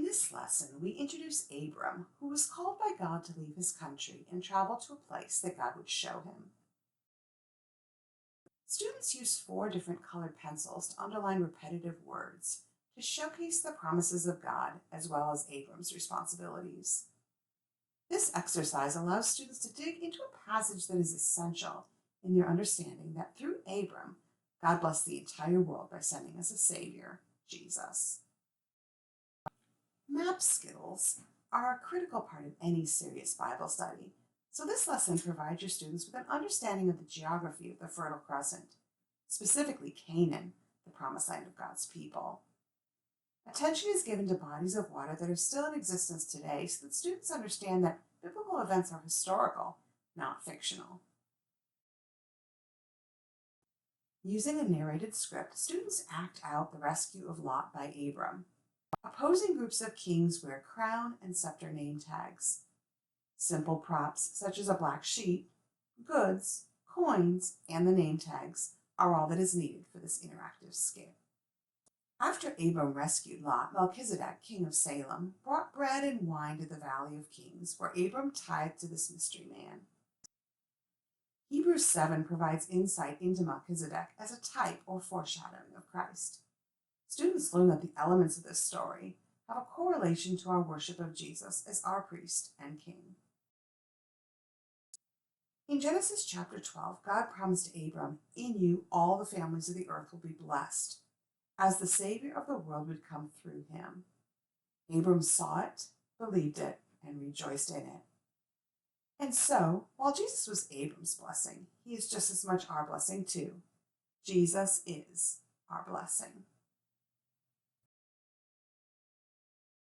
this lesson, we introduce Abram, who was called by God to leave his country and travel to a place that God would show him. Students use 4 different colored pencils to underline repetitive words to showcase the promises of God as well as Abram's responsibilities. This exercise allows students to dig into a passage that is essential in their understanding that through Abram, God blessed the entire world by sending us a Savior, Jesus. Map skills are a critical part of any serious Bible study, so this lesson provides your students with an understanding of the geography of the Fertile Crescent, specifically Canaan, the promised land of God's people. Attention is given to bodies of water that are still in existence today so that students understand that biblical events are historical, not fictional. Using a narrated script, students act out the rescue of Lot by Abram. Opposing groups of kings wear crown and scepter name tags. Simple props such as a black sheep, goods, coins, and the name tags are all that is needed for this interactive skit. After Abram rescued Lot, Melchizedek, king of Salem, brought bread and wine to the Valley of Kings, where Abram tithed to this mystery man. Hebrews 7 provides insight into Melchizedek as a type or foreshadowing of Christ. Students learn that the elements of this story have a correlation to our worship of Jesus as our priest and king. In Genesis chapter 12, God promised Abram, "In you all the families of the earth will be blessed," as the Savior of the world would come through him. Abram saw it, believed it, and rejoiced in it. And so, while Jesus was Abram's blessing, he is just as much our blessing too. Jesus is our blessing.